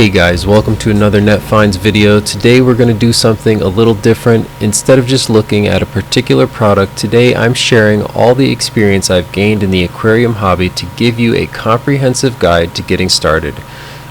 Hey guys, welcome to another NetFindz video. Today we're going to do something a little different. Instead of just looking at a particular product, today I'm sharing all the experience I've gained in the aquarium hobby to give you a comprehensive guide to getting started.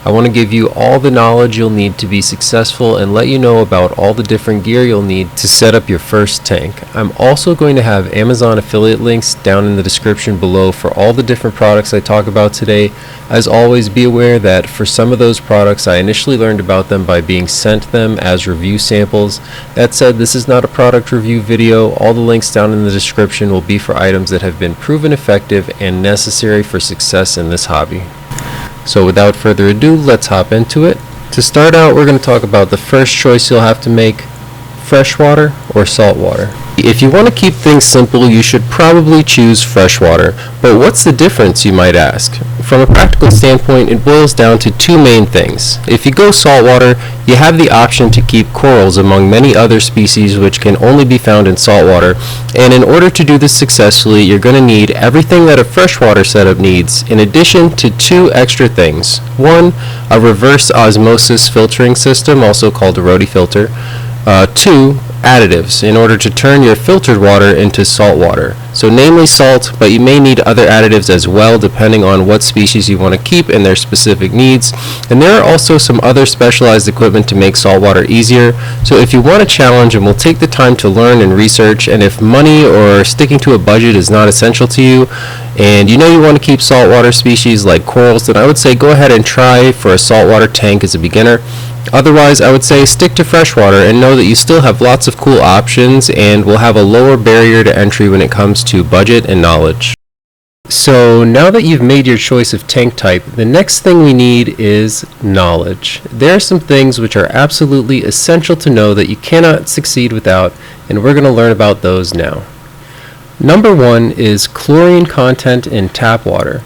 I want to give you all the knowledge you'll need to be successful and let you know about all the different gear you'll need to set up your first tank. I'm also going to have Amazon affiliate links down in the description below for all the different products I talk about today. As always, be aware that for some of those products I initially learned about them by being sent them as review samples. That said, this is not a product review video. All the links down in the description will be for items that have been proven effective and necessary for success in this hobby. So without further ado, let's hop into it. To start out, we're going to talk about the first choice you'll have to make: freshwater or saltwater. If you want to keep things simple, you should probably choose freshwater. But what's the difference, you might ask? From a practical standpoint, it boils down to two main things. If you go saltwater, you have the option to keep corals among many other species which can only be found in saltwater. And in order to do this successfully, you're going to need everything that a freshwater setup needs, in addition to two extra things. One, a reverse osmosis filtering system, also called a roti filter. Two, additives in order to turn your filtered water into salt water. So namely salt, but you may need other additives as well depending on what species you want to keep and their specific needs. And there are also some other specialized equipment to make salt water easier. So if you want a challenge and will take the time to learn and research, and if money or sticking to a budget is not essential to you, and you know you want to keep saltwater species like corals, then I would say go ahead and try for a saltwater tank as a beginner. Otherwise, I would say stick to freshwater and know that you still have lots of cool options and will have a lower barrier to entry when it comes to budget and knowledge. So now that you've made your choice of tank type, the next thing we need is knowledge. There are some things which are absolutely essential to know that you cannot succeed without, and we're going to learn about those now. Number one is chlorine content in tap water.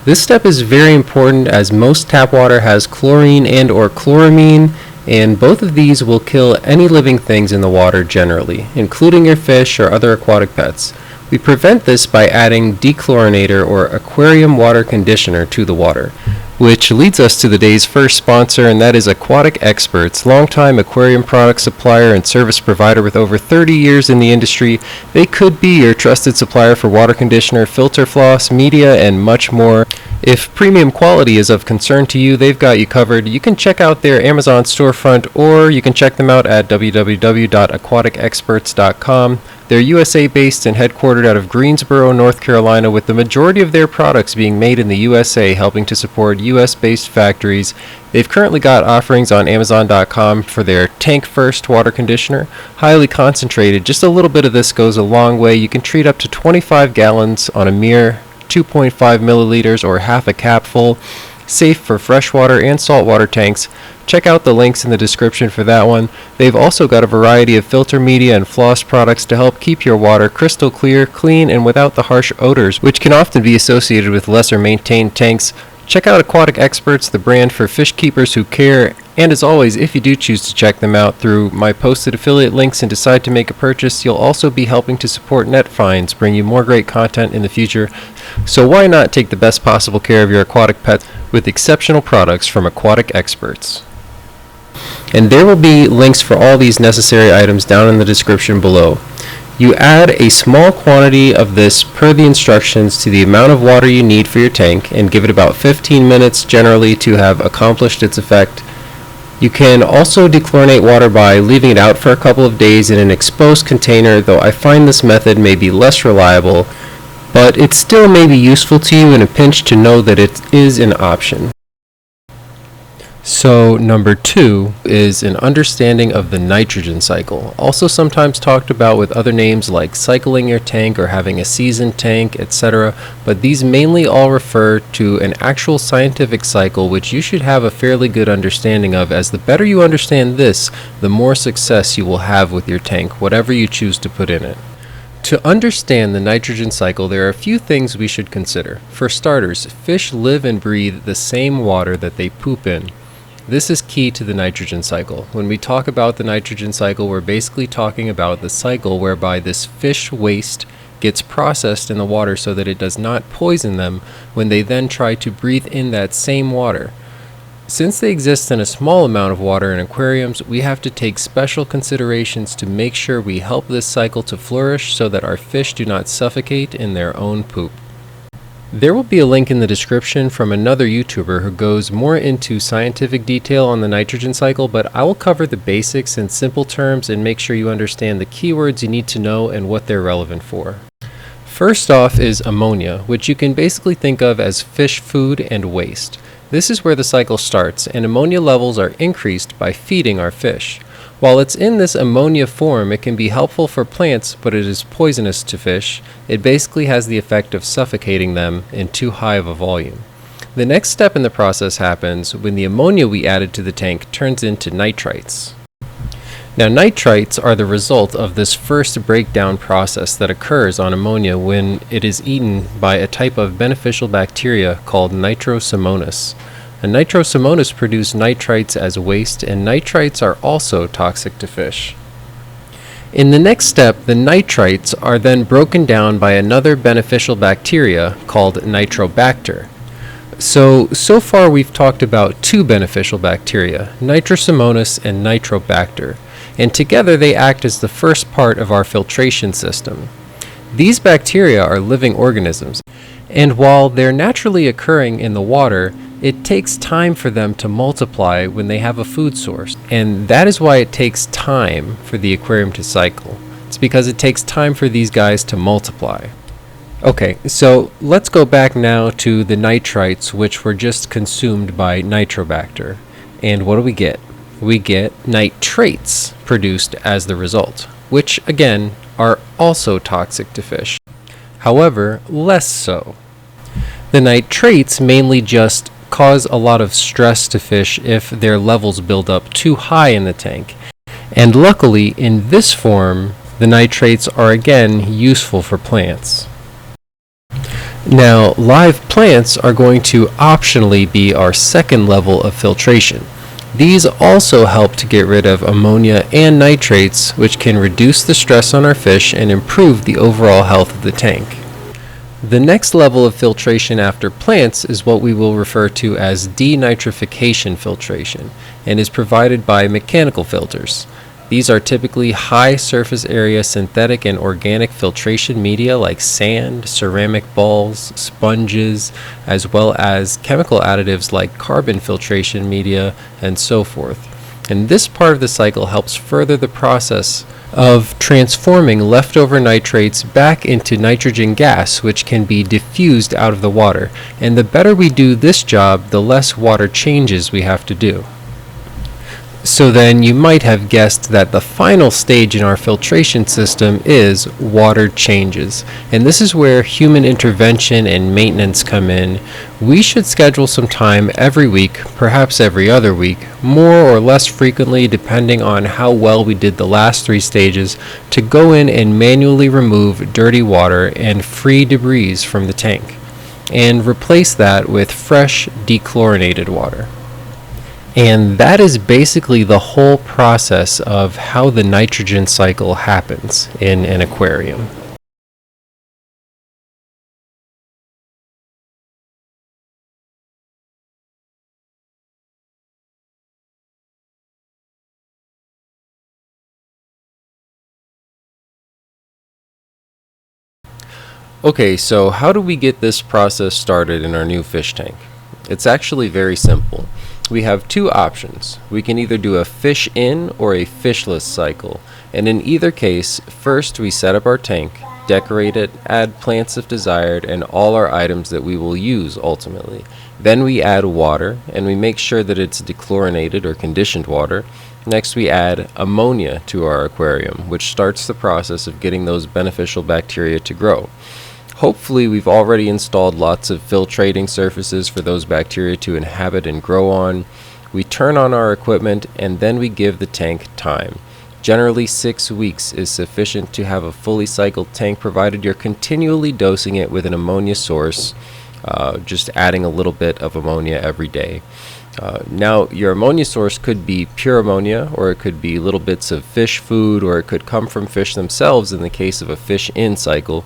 This step is very important as most tap water has chlorine and or chloramine, and both of these will kill any living things in the water generally, including your fish or other aquatic pets. We prevent this by adding dechlorinator or aquarium water conditioner to the water, which leads us to the day's first sponsor, and that is Aquatic Experts, longtime aquarium product supplier and service provider with over 30 years in the industry. They could be your trusted supplier for water conditioner, filter floss, media, and much more. If premium quality is of concern to you, they've got you covered. You can check out their Amazon storefront, or you can check them out at www.aquaticexperts.com. They're USA-based and headquartered out of Greensboro, North Carolina, with the majority of their products being made in the USA, helping to support US-based factories. They've currently got offerings on Amazon.com for their Tank First water conditioner, highly concentrated. Just a little bit of this goes a long way. You can treat up to 25 gallons on a mere 2.5 milliliters or half a cap full, safe for freshwater and saltwater tanks. Check out the links in the description for that one. They've also got a variety of filter media and floss products to help keep your water crystal clear, clean, and without the harsh odors, which can often be associated with lesser maintained tanks. Check out Aquatic Experts, the brand for fish keepers who care. And as always, if you do choose to check them out through my posted affiliate links and decide to make a purchase, you'll also be helping to support NetFindz, bring you more great content in the future. So why not take the best possible care of your aquatic pets with exceptional products from Aquatic Experts? And there will be links for all these necessary items down in the description below. You add a small quantity of this per the instructions to the amount of water you need for your tank and give it about 15 minutes generally to have accomplished its effect. You can also dechlorinate water by leaving it out for a couple of days in an exposed container, though I find this method may be less reliable, but it still may be useful to you in a pinch to know that it is an option. So number two is an understanding of the nitrogen cycle, also sometimes talked about with other names like cycling your tank or having a seasoned tank, etc. But these mainly all refer to an actual scientific cycle which you should have a fairly good understanding of, as the better you understand this, the more success you will have with your tank, whatever you choose to put in it. To understand the nitrogen cycle, there are a few things we should consider. For starters, fish live and breathe the same water that they poop in. This is key to the nitrogen cycle. When we talk about the nitrogen cycle, we're basically talking about the cycle whereby this fish waste gets processed in the water so that it does not poison them when they then try to breathe in that same water. Since they exist in a small amount of water in aquariums, we have to take special considerations to make sure we help this cycle to flourish so that our fish do not suffocate in their own poop. There will be a link in the description from another YouTuber who goes more into scientific detail on the nitrogen cycle, but I will cover the basics in simple terms and make sure you understand the keywords you need to know and what they're relevant for. First off is ammonia, which you can basically think of as fish food and waste. This is where the cycle starts, and ammonia levels are increased by feeding our fish. While it's in this ammonia form, it can be helpful for plants, but it is poisonous to fish. It basically has the effect of suffocating them in too high of a volume. The next step in the process happens when the ammonia we added to the tank turns into nitrites. Now, nitrites are the result of this first breakdown process that occurs on ammonia when it is eaten by a type of beneficial bacteria called Nitrosomonas. And Nitrosomonas produce nitrites as waste, and nitrites are also toxic to fish. In the next step, the nitrites are then broken down by another beneficial bacteria called Nitrobacter. So far we've talked about two beneficial bacteria, Nitrosomonas and Nitrobacter, and together they act as the first part of our filtration system. These bacteria are living organisms, and while they're naturally occurring in the water, it takes time for them to multiply when they have a food source, and that is why it takes time for the aquarium to cycle. It's because it takes time for these guys to multiply. Okay, so let's go back now to the nitrites, which were just consumed by Nitrobacter. And what do we get? We get nitrates produced as the result, which again are also toxic to fish. However, less so. The nitrates mainly just cause a lot of stress to fish if their levels build up too high in the tank. And luckily, in this form, the nitrates are again useful for plants. Now, live plants are going to optionally be our second level of filtration. These also help to get rid of ammonia and nitrates, which can reduce the stress on our fish and improve the overall health of the tank. The next level of filtration after plants is what we will refer to as denitrification filtration, and is provided by mechanical filters. These are typically high surface area synthetic and organic filtration media like sand, ceramic balls, sponges, as well as chemical additives like carbon filtration media, and so forth. And this part of the cycle helps further the process of transforming leftover nitrates back into nitrogen gas, which can be diffused out of the water. And the better we do this job, the less water changes we have to do. So then you might have guessed that the final stage in our filtration system is water changes. And this is where human intervention and maintenance come in. We should schedule some time every week, perhaps every other week, more or less frequently depending on how well we did the last three stages, to go in and manually remove dirty water and free debris from the tank, and replace that with fresh dechlorinated water. And that is basically the whole process of how the nitrogen cycle happens in an aquarium. Okay, so how do we get this process started in our new fish tank? It's actually very simple. We have two options. We can either do a fish in or a fishless cycle, and in either case, first we set up our tank, decorate it, add plants if desired, and all our items that we will use ultimately. Then we add water, and we make sure that it's dechlorinated or conditioned water. Next we add ammonia to our aquarium, which starts the process of getting those beneficial bacteria to grow. Hopefully we've already installed lots of filtrating surfaces for those bacteria to inhabit and grow on. We turn on our equipment and then we give the tank time. Generally 6 weeks is sufficient to have a fully cycled tank, provided you're continually dosing it with an ammonia source, just adding a little bit of ammonia every day. Now your ammonia source could be pure ammonia, or it could be little bits of fish food, or it could come from fish themselves in the case of a fish in cycle.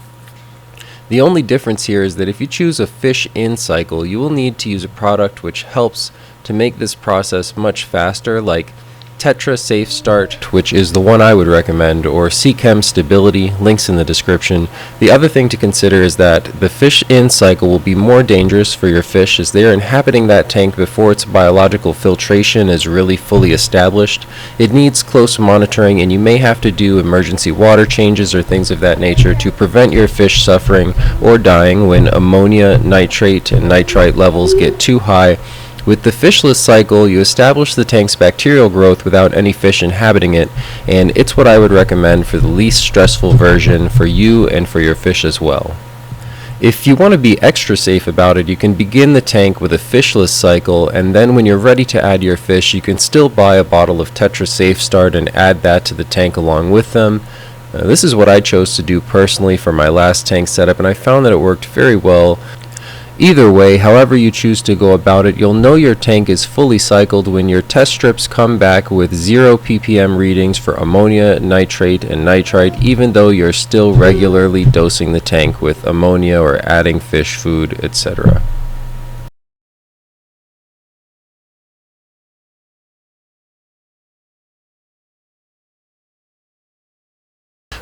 The only difference here is that if you choose a fish in cycle, you will need to use a product which helps to make this process much faster, like Tetra Safe Start, which is the one I would recommend, or Seachem Stability, links in the description. The other thing to consider is that the fish in cycle will be more dangerous for your fish as they are inhabiting that tank before its biological filtration is really fully established. It needs close monitoring, and you may have to do emergency water changes or things of that nature to prevent your fish suffering or dying when ammonia, nitrate, and nitrite levels get too high. With the fishless cycle, you establish the tank's bacterial growth without any fish inhabiting it, and it's what I would recommend for the least stressful version for you and for your fish as well. If you want to be extra safe about it, you can begin the tank with a fishless cycle, and then when you're ready to add your fish, you can still buy a bottle of Tetra Safe Start and add that to the tank along with them. This is what I chose to do personally for my last tank setup, and I found that it worked very well. Either way, however you choose to go about it, you'll know your tank is fully cycled when your test strips come back with 0 ppm readings for ammonia, nitrate, and nitrite, even though you're still regularly dosing the tank with ammonia or adding fish food, etc.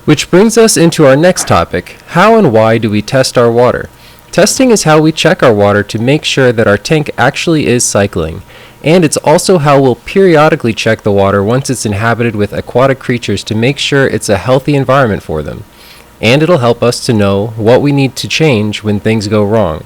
Which brings us into our next topic: how and why do we test our water? Testing is how we check our water to make sure that our tank actually is cycling, and it's also how we'll periodically check the water once it's inhabited with aquatic creatures to make sure it's a healthy environment for them. And it'll help us to know what we need to change when things go wrong.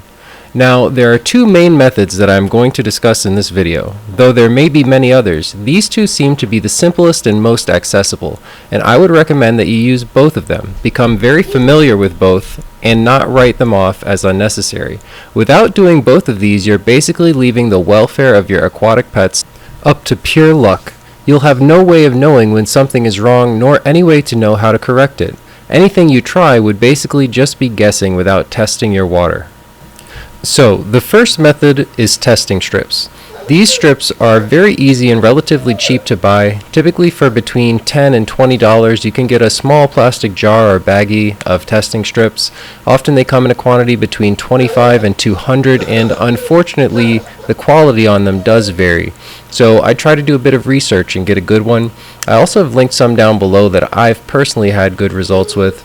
Now, there are two main methods that I'm going to discuss in this video. Though there may be many others, these two seem to be the simplest and most accessible, and I would recommend that you use both of them, become very familiar with both, and not write them off as unnecessary. Without doing both of these, you're basically leaving the welfare of your aquatic pets up to pure luck. You'll have no way of knowing when something is wrong, nor any way to know how to correct it. Anything you try would basically just be guessing without testing your water. So, the first method is testing strips. These strips are very easy and relatively cheap to buy. Typically for between $10 and $20, you can get a small plastic jar or baggie of testing strips. Often they come in a quantity between 25 and 200, and unfortunately the quality on them does vary. So I try to do a bit of research and get a good one. I also have linked some down below that I've personally had good results with.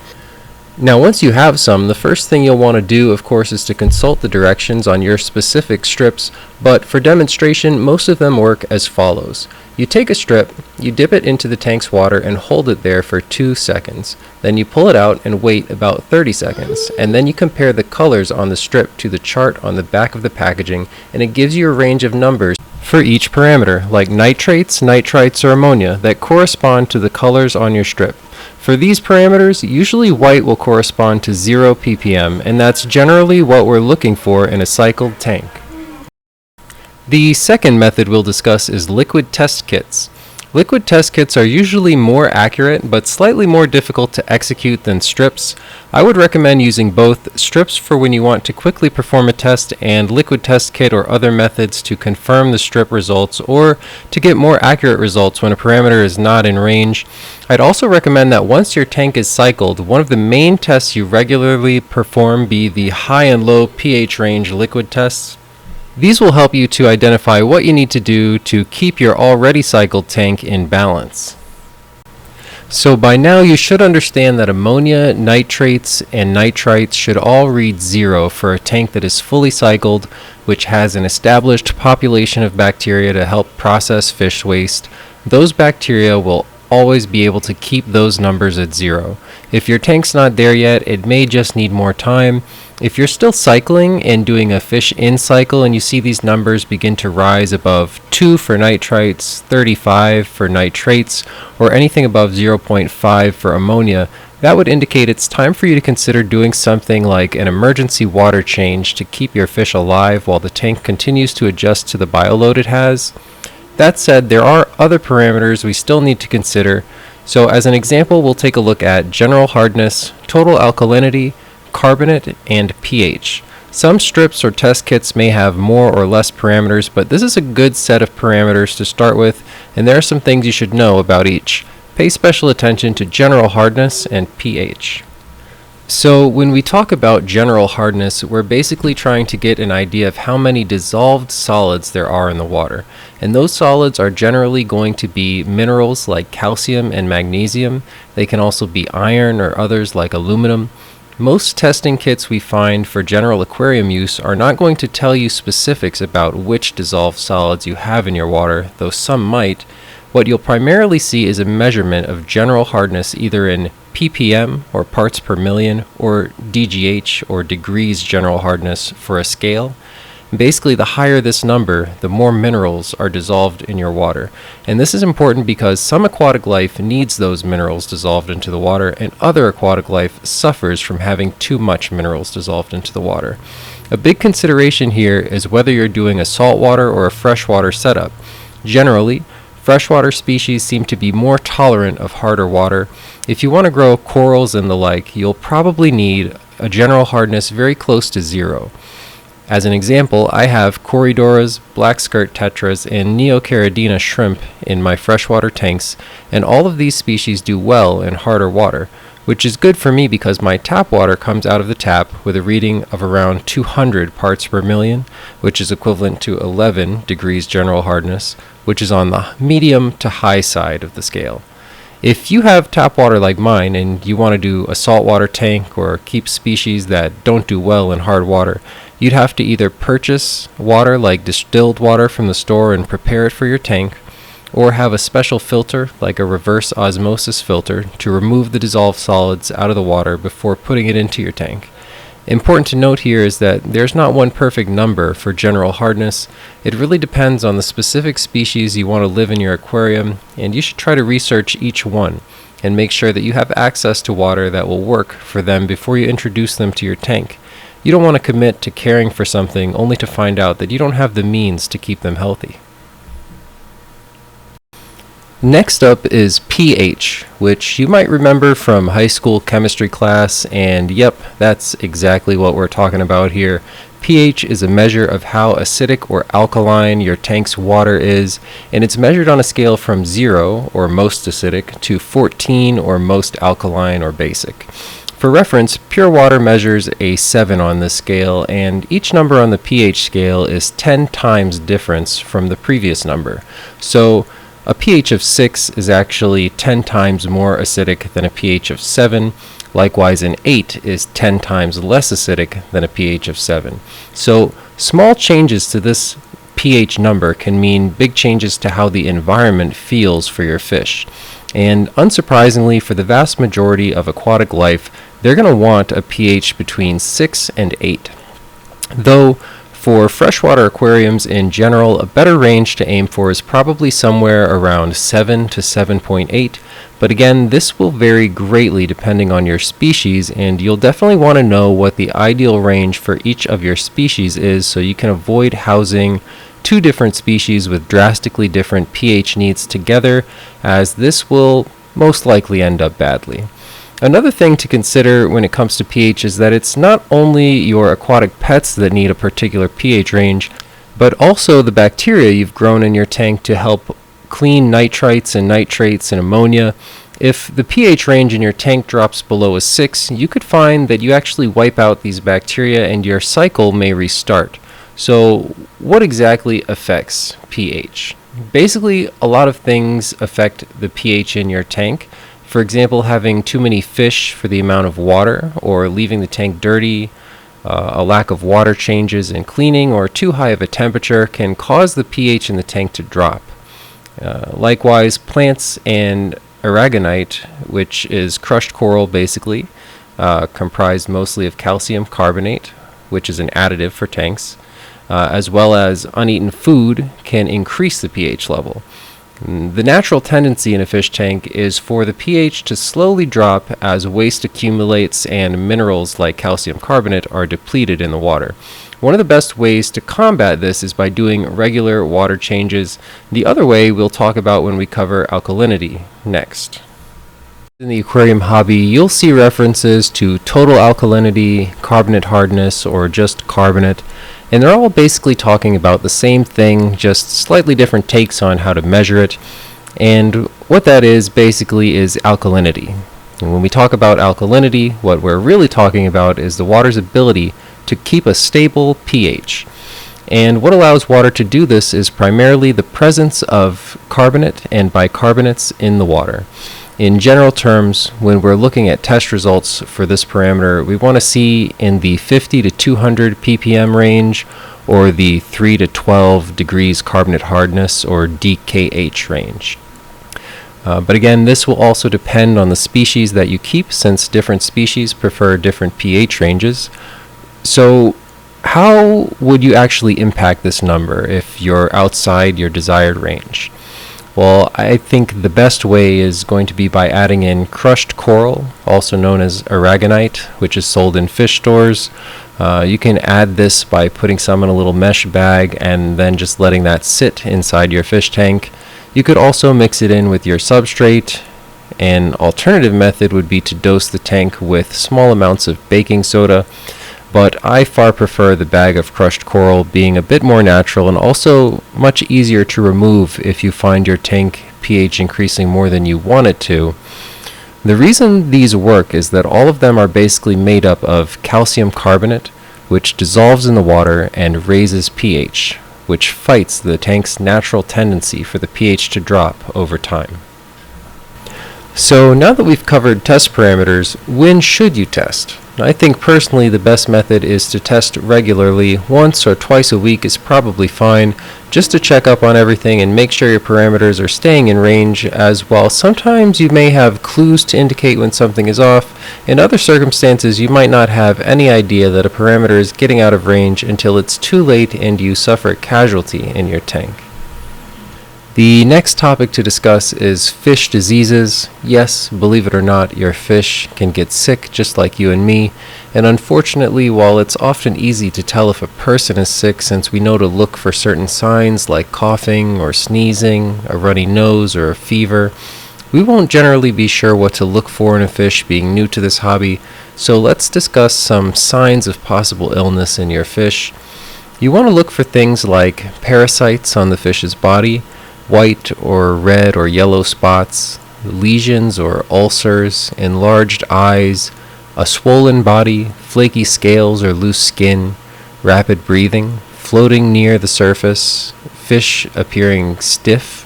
Now, once you have some, the first thing you'll want to do, of course, is to consult the directions on your specific strips, but for demonstration, most of them work as follows. You take a strip, you dip it into the tank's water and hold it there for 2 seconds. Then you pull it out and wait about 30 seconds, and then you compare the colors on the strip to the chart on the back of the packaging, and it gives you a range of numbers for each parameter, like nitrates, nitrites, or ammonia, that correspond to the colors on your strip. For these parameters, usually white will correspond to 0 ppm, and that's generally what we're looking for in a cycled tank. The second method we'll discuss is liquid test kits. Liquid test kits are usually more accurate, but slightly more difficult to execute than strips. I would recommend using both: strips for when you want to quickly perform a test, and liquid test kit or other methods to confirm the strip results or to get more accurate results when a parameter is not in range. I'd also recommend that once your tank is cycled, one of the main tests you regularly perform be the high and low pH range liquid tests. These will help you to identify what you need to do to keep your already cycled tank in balance. So by now you should understand that ammonia, nitrates, and nitrites should all read 0 for a tank that is fully cycled, which has an established population of bacteria to help process fish waste. Those bacteria will always be able to keep those numbers at 0. If your tank's not there yet, it may just need more time. If you're still cycling and doing a fish in cycle and you see these numbers begin to rise above 2 for nitrites, 35 for nitrates, or anything above 0.5 for ammonia, that would indicate it's time for you to consider doing something like an emergency water change to keep your fish alive while the tank continues to adjust to the bioload it has. That said, there are other parameters we still need to consider. So as an example, we'll take a look at general hardness, total alkalinity, carbonate, and pH. Some strips or test kits may have more or less parameters, but this is a good set of parameters to start with, and there are some things you should know about each. Pay special attention to general hardness and pH. So when we talk about general hardness, we're basically trying to get an idea of how many dissolved solids there are in the water. And those solids are generally going to be minerals like calcium and magnesium. They can also be iron or others like aluminum. Most testing kits we find for general aquarium use are not going to tell you specifics about which dissolved solids you have in your water, though some might. What you'll primarily see is a measurement of general hardness either in ppm or parts per million or DGH or degrees general hardness for a scale. Basically, the higher this number, the more minerals are dissolved in your water. And this is important because some aquatic life needs those minerals dissolved into the water, and other aquatic life suffers from having too much minerals dissolved into the water. A big consideration here is whether you're doing a saltwater or a freshwater setup. Generally, freshwater species seem to be more tolerant of harder water. If you want to grow corals and the like, you'll probably need a general hardness very close to 0. As an example, I have Corydoras, black skirt tetras, and Neocaridina shrimp in my freshwater tanks, and all of these species do well in harder water, which is good for me because my tap water comes out of the tap with a reading of around 200 parts per million, which is equivalent to 11 degrees general hardness, which is on the medium to high side of the scale. If you have tap water like mine and you want to do a saltwater tank or keep species that don't do well in hard water, you'd have to either purchase water like distilled water from the store and prepare it for your tank, or have a special filter like a reverse osmosis filter to remove the dissolved solids out of the water before putting it into your tank. Important to note here is that there's not one perfect number for general hardness. It really depends on the specific species you want to live in your aquarium, and you should try to research each one and make sure that you have access to water that will work for them before you introduce them to your tank. You don't want to commit to caring for something only to find out that you don't have the means to keep them healthy. Next up is pH, which you might remember from high school chemistry class, and yep, that's exactly what we're talking about here. pH is a measure of how acidic or alkaline your tank's water is, and it's measured on a scale from 0, or most acidic, to 14, or most alkaline or basic. For reference, pure water measures a 7 on this scale, and each number on the pH scale is 10 times difference from the previous number. So a pH of 6 is actually 10 times more acidic than a pH of 7. Likewise, an 8 is 10 times less acidic than a pH of 7. So small changes to this pH number can mean big changes to how the environment feels for your fish. And unsurprisingly, for the vast majority of aquatic life, they're going to want a pH between 6 and 8. Though for freshwater aquariums in general, a better range to aim for is probably somewhere around 7 to 7.8, but again, this will vary greatly depending on your species, and you'll definitely want to know what the ideal range for each of your species is so you can avoid housing two different species with drastically different pH needs together, as this will most likely end up badly. Another thing to consider when it comes to pH is that it's not only your aquatic pets that need a particular pH range, but also the bacteria you've grown in your tank to help clean nitrites and nitrates and ammonia. If the pH range in your tank drops below a 6, you could find that you actually wipe out these bacteria and your cycle may restart. So what exactly affects pH? Basically, a lot of things affect the pH in your tank. For example, having too many fish for the amount of water, or leaving the tank dirty, a lack of water changes in cleaning, or too high of a temperature can cause the pH in the tank to drop. Likewise, plants and aragonite, which is crushed coral basically, comprised mostly of calcium carbonate, which is an additive for tanks, as well as uneaten food, can increase the pH level. The natural tendency in a fish tank is for the pH to slowly drop as waste accumulates and minerals like calcium carbonate are depleted in the water. One of the best ways to combat this is by doing regular water changes. The other way we'll talk about when we cover alkalinity next. In the aquarium hobby, you'll see references to total alkalinity, carbonate hardness, or just carbonate. And they're all basically talking about the same thing, just slightly different takes on how to measure it. And what that is basically is alkalinity. And when we talk about alkalinity, what we're really talking about is the water's ability to keep a stable pH. And what allows water to do this is primarily the presence of carbonate and bicarbonates in the water. In general terms, when we're looking at test results for this parameter, we want to see in the 50 to 200 ppm range or the 3 to 12 degrees carbonate hardness or DKH range. But again, this will also depend on the species that you keep, since different species prefer different pH ranges. So how would you actually impact this number if you're outside your desired range? Well, I think the best way is going to be by adding in crushed coral, also known as aragonite, which is sold in fish stores. You can add this by putting some in a little mesh bag and then just letting that sit inside your fish tank. You could also mix it in with your substrate. An alternative method would be to dose the tank with small amounts of baking soda, but I far prefer the bag of crushed coral, being a bit more natural and also much easier to remove if you find your tank pH increasing more than you want it to. The reason these work is that all of them are basically made up of calcium carbonate, which dissolves in the water and raises pH, which fights the tank's natural tendency for the pH to drop over time. So now that we've covered test parameters, when should you test? I think personally the best method is to test regularly. Once or twice a week is probably fine, just to check up on everything and make sure your parameters are staying in range, as while sometimes you may have clues to indicate when something is off, in other circumstances you might not have any idea that a parameter is getting out of range until it's too late and you suffer a casualty in your tank. The next topic to discuss is fish diseases. Yes, believe it or not, your fish can get sick just like you and me, and unfortunately, while it's often easy to tell if a person is sick since we know to look for certain signs like coughing or sneezing, a runny nose, or a fever, we won't generally be sure what to look for in a fish being new to this hobby, so let's discuss some signs of possible illness in your fish. You want to look for things like parasites on the fish's body, white or red or yellow spots, lesions or ulcers, enlarged eyes, a swollen body, flaky scales or loose skin, rapid breathing, floating near the surface, fish appearing stiff,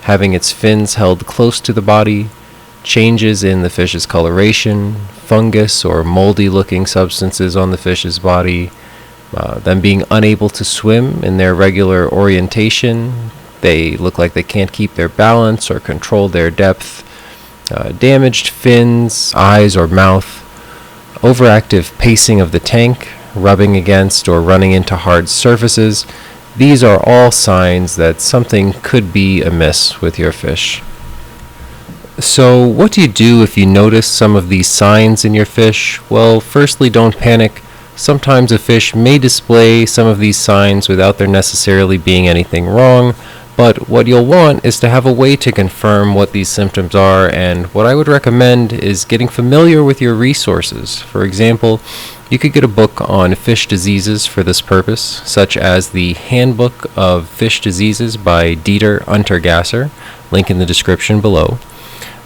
having its fins held close to the body, changes in the fish's coloration, fungus or moldy looking substances on the fish's body, them being unable to swim in their regular orientation. They look like they can't keep their balance or control their depth. Damaged fins, eyes or mouth. Overactive pacing of the tank, rubbing against or running into hard surfaces. These are all signs that something could be amiss with your fish. So what do you do if you notice some of these signs in your fish? Well, firstly, don't panic. Sometimes a fish may display some of these signs without there necessarily being anything wrong. But what you'll want is to have a way to confirm what these symptoms are, and what I would recommend is getting familiar with your resources. For example, you could get a book on fish diseases for this purpose, such as the Handbook of Fish Diseases by Dieter Untergasser, link in the description below.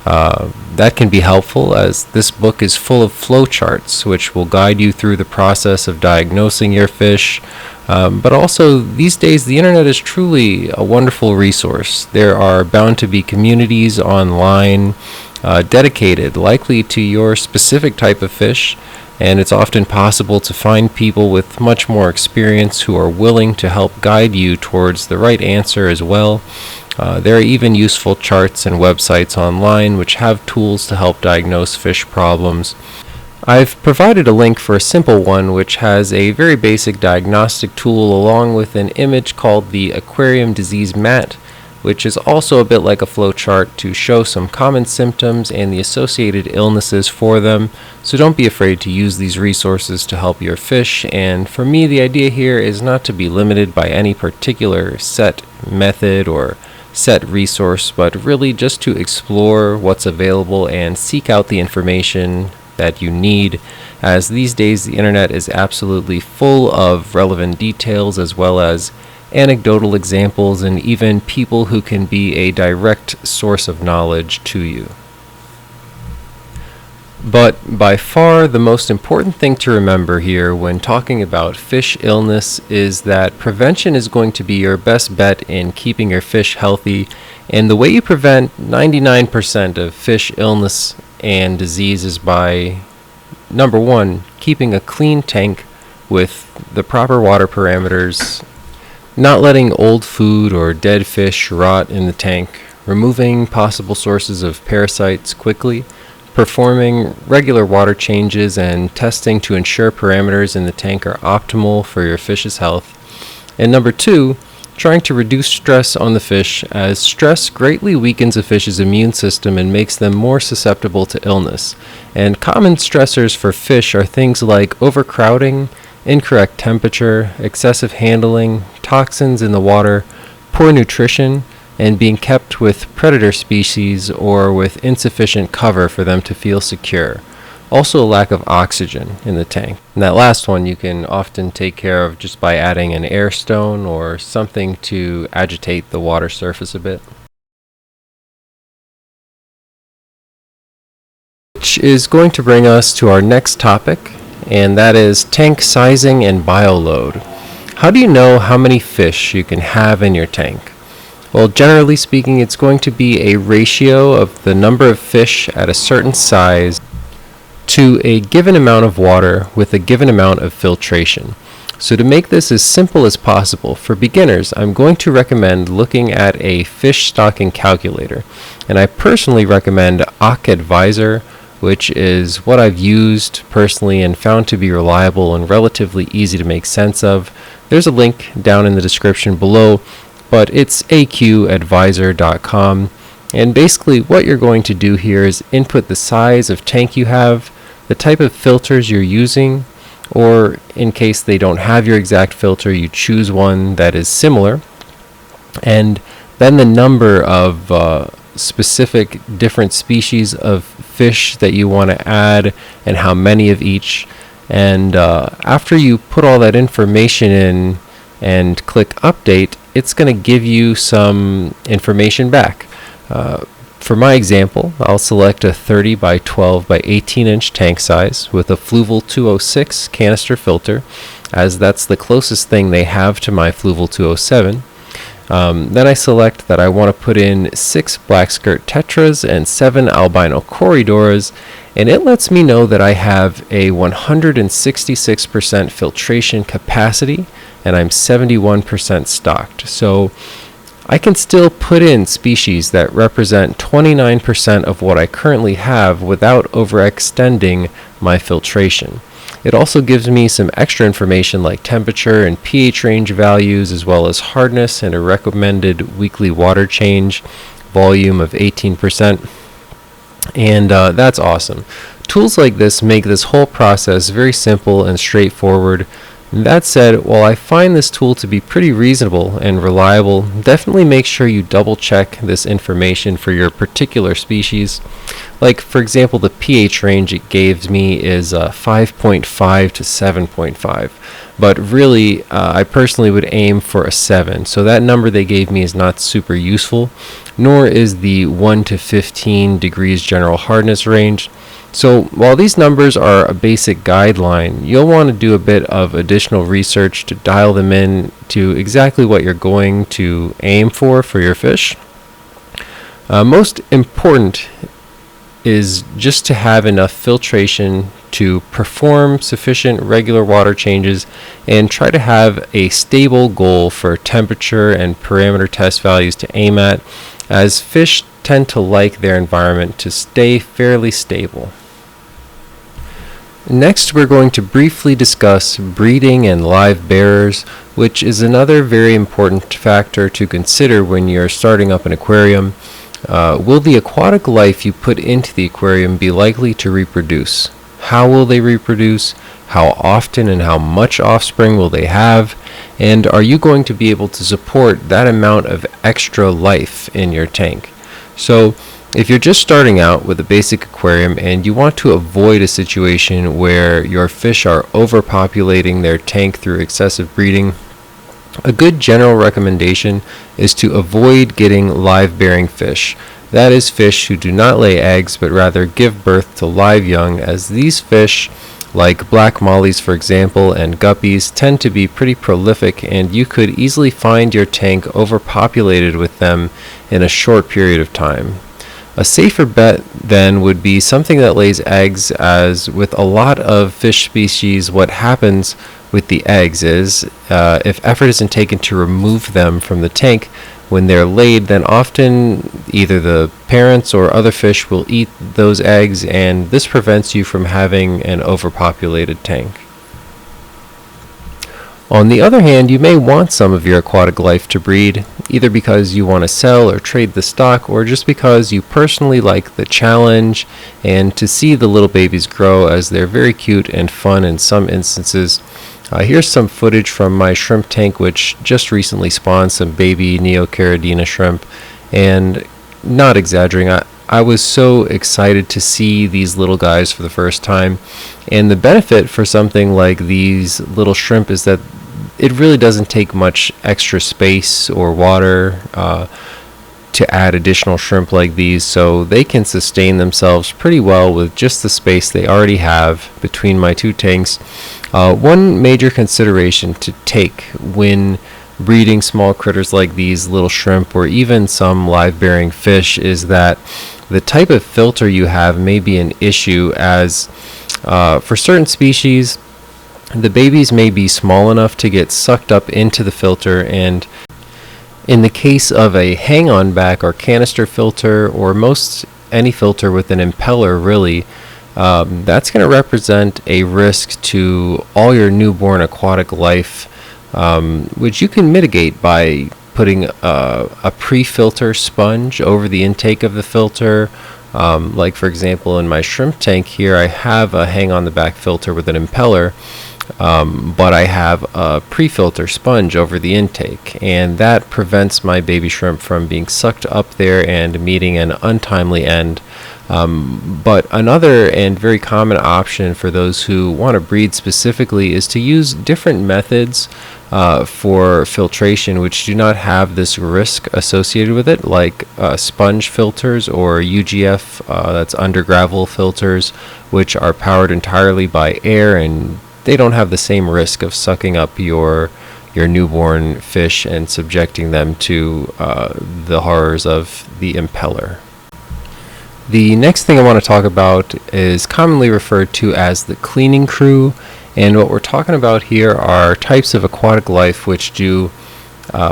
That can be helpful, as this book is full of flowcharts which will guide you through the process of diagnosing your fish. But also, these days, the internet is truly a wonderful resource. There are bound to be communities online dedicated likely to your specific type of fish, and it's often possible to find people with much more experience who are willing to help guide you towards the right answer as well. There are even useful charts and websites online which have tools to help diagnose fish problems. I've provided a link for a simple one which has a very basic diagnostic tool along with an image called the Aquarium Disease Mat, which is also a bit like a flowchart to show some common symptoms and the associated illnesses for them. So don't be afraid to use these resources to help your fish, and for me the idea here is not to be limited by any particular set method or set resource, but really just to explore what's available and seek out the information that you need, as these days the internet is absolutely full of relevant details as well as anecdotal examples and even people who can be a direct source of knowledge to you. But by far the most important thing to remember here when talking about fish illness is that prevention is going to be your best bet in keeping your fish healthy, and the way you prevent 99% of fish illness and disease is by, number one, keeping a clean tank with the proper water parameters, not letting old food or dead fish rot in the tank, removing possible sources of parasites quickly, performing regular water changes and testing to ensure parameters in the tank are optimal for your fish's health. And number two, trying to reduce stress on the fish, as stress greatly weakens a fish's immune system and makes them more susceptible to illness. And common stressors for fish are things like overcrowding, incorrect temperature, excessive handling, toxins in the water, poor nutrition, and being kept with predator species or with insufficient cover for them to feel secure. Also a lack of oxygen in the tank. And that last one you can often take care of just by adding an air stone or something to agitate the water surface a bit. Which is going to bring us to our next topic, and that is tank sizing and bioload. How do you know how many fish you can have in your tank? Well, generally speaking, it's going to be a ratio of the number of fish at a certain size to a given amount of water with a given amount of filtration. So to make this as simple as possible, for beginners, I'm going to recommend looking at a fish stocking calculator. And I personally recommend AQQA, which is what I've used personally and found to be reliable and relatively easy to make sense of. There's a link down in the description below, but it's AQadvisor.com, and basically what you're going to do here is input the size of tank you have, the type of filters you're using, or in case they don't have your exact filter, you choose one that is similar, and then the number of specific different species of fish that you want to add and how many of each. And after you put all that information in and click update, it's going to give you some information back. For my example, I'll select a 30 by 12 by 18 inch tank size with a Fluval 206 canister filter, as that's the closest thing they have to my Fluval 207. Then I select that I want to put in 6 black skirt tetras and 7 albino corridoras, and it lets me know that I have a 166% filtration capacity and I'm 71% stocked. So I can still put in species that represent 29% of what I currently have without overextending my filtration. It also gives me some extra information like temperature and pH range values, as well as hardness and a recommended weekly water change, volume of 18%. And that's awesome. Tools like this make this whole process very simple and straightforward. That said, while I find this tool to be pretty reasonable and reliable, definitely make sure you double check this information for your particular species. Like, for example, the pH range it gave me is 5.5 to 7.5, but really I personally would aim for a 7, so that number they gave me is not super useful, nor is the 1 to 15 degrees general hardness range. So while these numbers are a basic guideline, you'll want to do a bit of additional research to dial them in to exactly what you're going to aim for your fish. Most important is just to have enough filtration to perform sufficient regular water changes and try to have a stable goal for temperature and parameter test values to aim at, as fish tend to like their environment to stay fairly stable. Next, we're going to briefly discuss breeding and live bearers, which is another very important factor to consider when you're starting up an aquarium. Will the aquatic life you put into the aquarium be likely to reproduce? How will they reproduce? How often and how much offspring will they have? And are you going to be able to support that amount of extra life in your tank? So, if you're just starting out with a basic aquarium and you want to avoid a situation where your fish are overpopulating their tank through excessive breeding, a good general recommendation is to avoid getting live bearing fish. That is fish who do not lay eggs but rather give birth to live young, as these fish, like black mollies for example and guppies, tend to be pretty prolific, and you could easily find your tank overpopulated with them in a short period of time. A safer bet then would be something that lays eggs, as with a lot of fish species what happens with the eggs is if effort isn't taken to remove them from the tank when they're laid, then often either the parents or other fish will eat those eggs, and this prevents you from having an overpopulated tank. On the other hand, you may want some of your aquatic life to breed, either because you want to sell or trade the stock, or just because you personally like the challenge and to see the little babies grow, as they're very cute and fun in some instances. Here's some footage from my shrimp tank, which just recently spawned some baby Neocaridina shrimp, and not exaggerating, I was so excited to see these little guys for the first time. And the benefit for something like these little shrimp is that it really doesn't take much extra space or water to add additional shrimp like these, so they can sustain themselves pretty well with just the space they already have between my two tanks. One major consideration to take when breeding small critters like these little shrimp or even some live-bearing fish is that the type of filter you have may be an issue, as for certain species the babies may be small enough to get sucked up into the filter, and in the case of a hang-on back or canister filter, or most any filter with an impeller really, that's going to represent a risk to all your newborn aquatic life, which you can mitigate by putting a pre-filter sponge over the intake of the filter. Like for example in my shrimp tank here, I have a hang on the back filter with an impeller, but I have a pre-filter sponge over the intake, and that prevents my baby shrimp from being sucked up there and meeting an untimely end. But another and very common option for those who want to breed specifically is to use different methods for filtration which do not have this risk associated with it, like sponge filters or UGF, that's under gravel filters, which are powered entirely by air, and they don't have the same risk of sucking up your newborn fish and subjecting them to the horrors of the impeller. The next thing I want to talk about is commonly referred to as the cleaning crew, and what we're talking about here are types of aquatic life which do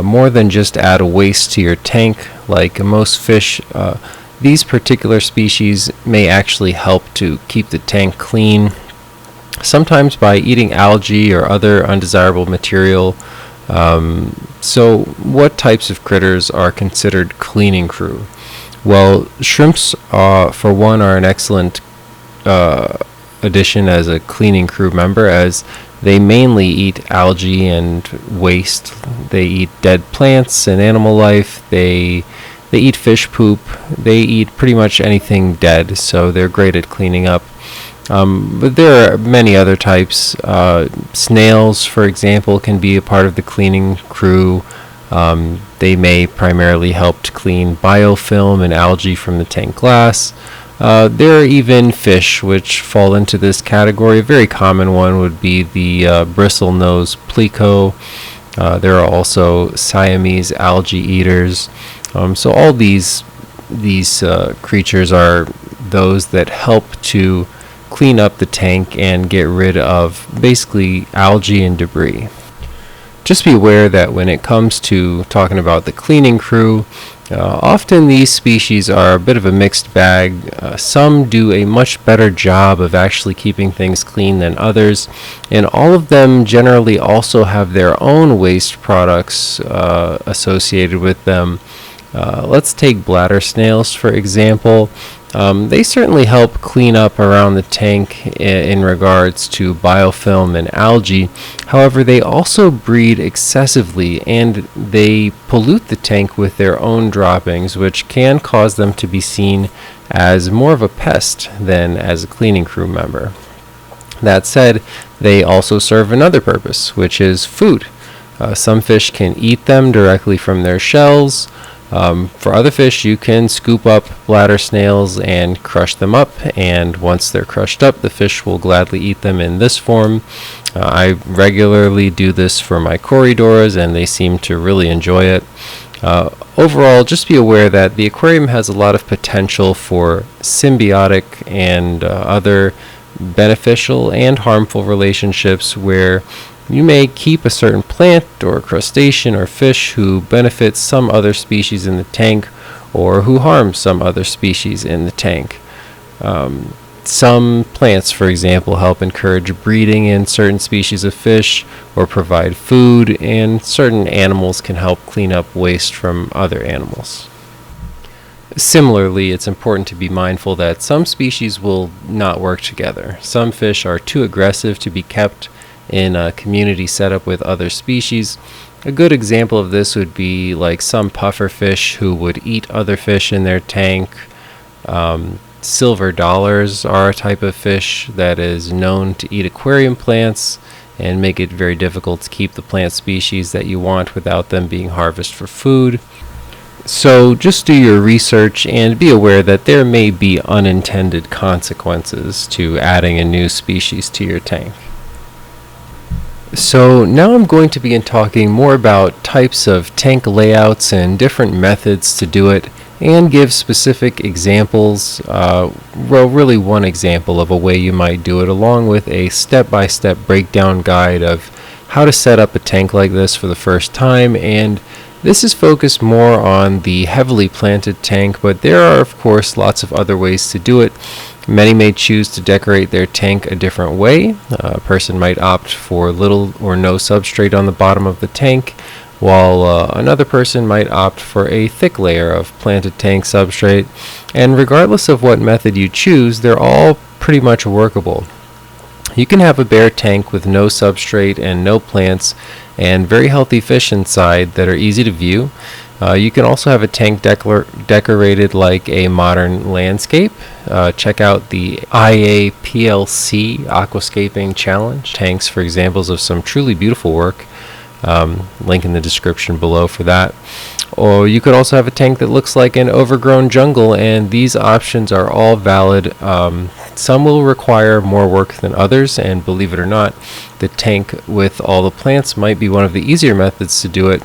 more than just add a waste to your tank. Like most fish, these particular species may actually help to keep the tank clean, sometimes by eating algae or other undesirable material. So what types of critters are considered cleaning crew? Well, shrimps, for one, are an excellent addition as a cleaning crew member, as they mainly eat algae and waste. They eat dead plants and animal life. They eat fish poop. They eat pretty much anything dead, so they're great at cleaning up. But there are many other types. Snails, for example, can be a part of the cleaning crew. They may primarily help to clean biofilm and algae from the tank glass. There are even fish which fall into this category. A very common one would be the bristlenose pleco. There are also Siamese algae eaters. So all these creatures are those that help to clean up the tank and get rid of basically algae and debris. Just be aware that when it comes to talking about the cleaning crew, often these species are a bit of a mixed bag. Some do a much better job of actually keeping things clean than others, and all of them generally also have their own waste products associated with them. Let's take bladder snails for example. They certainly help clean up around the tank in regards to biofilm and algae. However, they also breed excessively, and they pollute the tank with their own droppings, which can cause them to be seen as more of a pest than as a cleaning crew member. That said, they also serve another purpose, which is food. Some fish can eat them directly from their shells. For other fish, you can scoop up bladder snails and crush them up, and once they're crushed up, the fish will gladly eat them in this form. I regularly do this for my Corydoras, and they seem to really enjoy it. Overall, just be aware that the aquarium has a lot of potential for symbiotic and other beneficial and harmful relationships where you may keep a certain plant or crustacean or fish who benefits some other species in the tank or who harms some other species in the tank. Some plants, for example, help encourage breeding in certain species of fish or provide food, and certain animals can help clean up waste from other animals. Similarly, it's important to be mindful that some species will not work together. Some fish are too aggressive to be kept in a community setup with other species. A good example of this would be like some puffer fish who would eat other fish in their tank. Silver dollars are a type of fish that is known to eat aquarium plants and make it very difficult to keep the plant species that you want without them being harvested for food. So just do your research and be aware that there may be unintended consequences to adding a new species to your tank. So now I'm going to begin talking more about types of tank layouts and different methods to do it, and give specific examples, really one example of a way you might do it, along with a step-by-step breakdown guide of how to set up a tank like this for the first time. And this is focused more on the heavily planted tank, but there are of course lots of other ways to do it. Many may choose to decorate their tank a different way. A person might opt for little or no substrate on the bottom of the tank, while another person might opt for a thick layer of planted tank substrate. And regardless of what method you choose, they're all pretty much workable. You can have a bare tank with no substrate and no plants and very healthy fish inside that are easy to view. You can also have a tank decorated like a modern landscape. Check out the IAPLC Aquascaping Challenge tanks for examples of some truly beautiful work. Link in the description below for that. Or you could also have a tank that looks like an overgrown jungle, and these options are all valid. Some will require more work than others, and believe it or not, the tank with all the plants might be one of the easier methods to do it,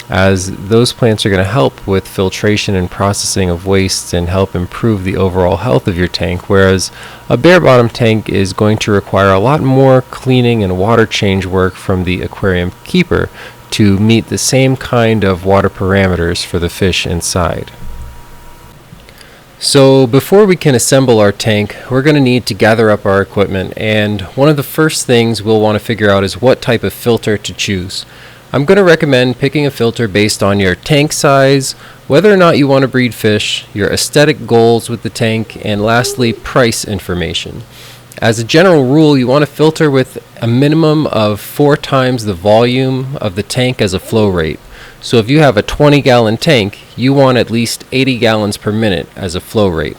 as those plants are going to help with filtration and processing of wastes and help improve the overall health of your tank, whereas a bare bottom tank is going to require a lot more cleaning and water change work from the aquarium keeper to meet the same kind of water parameters for the fish inside. So before we can assemble our tank, we're going to need to gather up our equipment, and one of the first things we'll want to figure out is what type of filter to choose. I'm going to recommend picking a filter based on your tank size, whether or not you want to breed fish, your aesthetic goals with the tank, and lastly, price information. As a general rule, you want to filter with a minimum of 4 times the volume of the tank as a flow rate. So if you have a 20-gallon tank, you want at least 80 gallons per minute as a flow rate.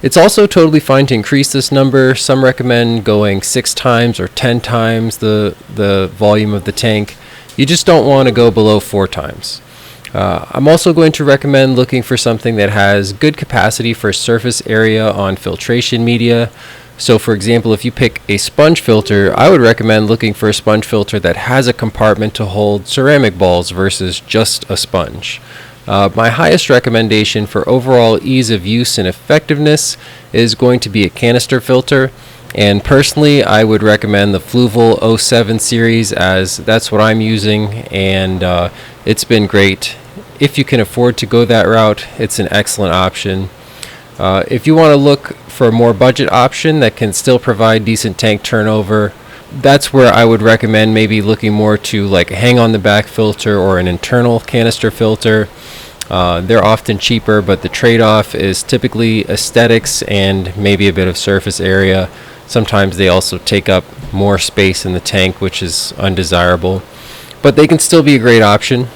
It's also totally fine to increase this number. Some recommend going 6 times or 10 times the volume of the tank. You just don't want to go below 4 times. I'm also going to recommend looking for something that has good capacity for surface area on filtration media. So for example, if you pick a sponge filter, I would recommend looking for a sponge filter that has a compartment to hold ceramic balls versus just a sponge. My highest recommendation for overall ease of use and effectiveness is going to be a canister filter, and personally I would recommend the Fluval 07 series, as that's what I'm using, and it's been great. If you can afford to go that route, it's an excellent option. If you want to look for a more budget option that can still provide decent tank turnover, that's where I would recommend maybe looking more to like a hang on the back filter or an internal canister filter. They're often cheaper, but the trade-off is typically aesthetics and maybe a bit of surface area. Sometimes they also take up more space in the tank, which is undesirable, but they can still be a great option.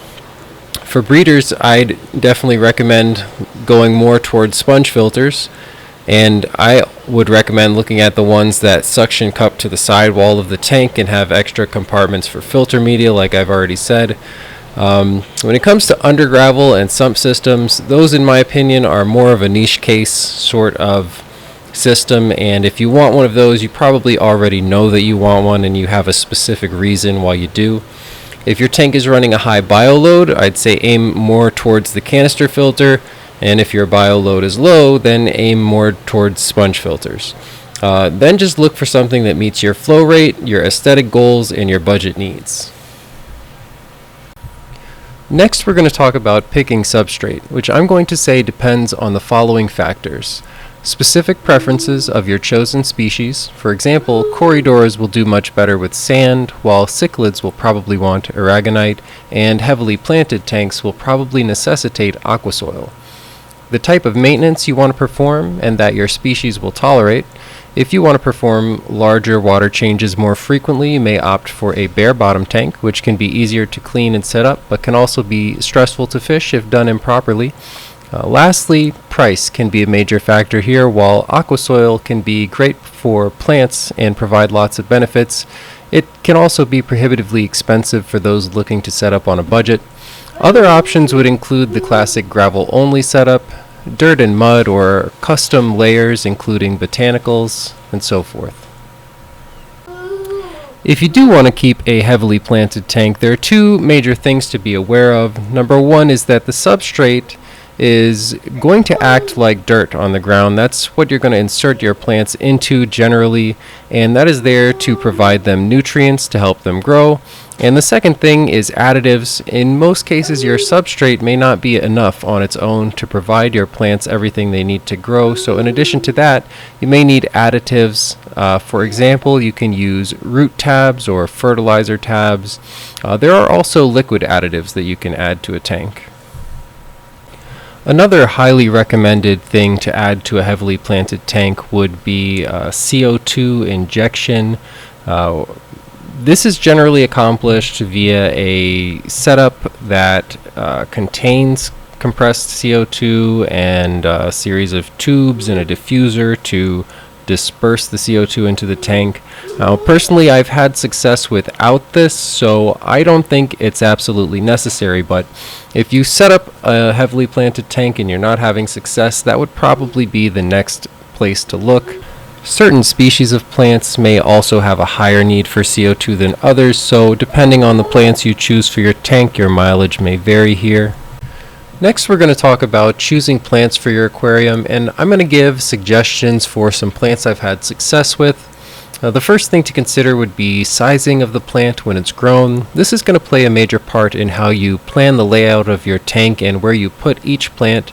For breeders, I'd definitely recommend going more towards sponge filters, and I would recommend looking at the ones that suction cup to the side wall of the tank and have extra compartments for filter media, like I've already said. When it comes to under gravel and sump systems, those in my opinion are more of a niche case sort of system, and if you want one of those, you probably already know that you want one and you have a specific reason why you do. If your tank is running a high bio load, I'd say aim more towards the canister filter, and if your bio load is low, then aim more towards sponge filters. Then just look for something that meets your flow rate, your aesthetic goals, and your budget needs. Next, we're going to talk about picking substrate, which I'm going to say depends on the following factors. Specific preferences of your chosen species. For example, corridors will do much better with sand, while cichlids will probably want aragonite, and heavily planted tanks will probably necessitate aquasoil. The type of maintenance you want to perform and that your species will tolerate. If you want to perform larger water changes more frequently, you may opt for a bare bottom tank, which can be easier to clean and set up, but can also be stressful to fish if done improperly. Lastly, price can be a major factor here. While aquasoil can be great for plants and provide lots of benefits, it can also be prohibitively expensive for those looking to set up on a budget. Other options would include the classic gravel-only setup, dirt and mud, or custom layers including botanicals, and so forth. If you do want to keep a heavily planted tank, there are two major things to be aware of. Number one is that the substrate is going to act like dirt on the ground. That's what you're going to insert your plants into generally, and that is there to provide them nutrients to help them grow. And the second thing is additives. In most cases, your substrate may not be enough on its own to provide your plants everything they need to grow. So in addition to that, you may need additives. For example, you can use root tabs or fertilizer tabs. There are also liquid additives that you can add to a tank. Another highly recommended thing to add to a heavily planted tank would be CO2 injection. This is generally accomplished via a setup that contains compressed CO2 and a series of tubes and a diffuser to disperse the CO2 into the tank. Now, personally, I've had success without this, so I don't think it's absolutely necessary, but if you set up a heavily planted tank and you're not having success, that would probably be the next place to look. Certain species of plants may also have a higher need for CO2 than others, so depending on the plants you choose for your tank, your mileage may vary here. Next, we're going to talk about choosing plants for your aquarium, and I'm going to give suggestions for some plants I've had success with. The first thing to consider would be sizing of the plant when it's grown. This is going to play a major part in how you plan the layout of your tank and where you put each plant.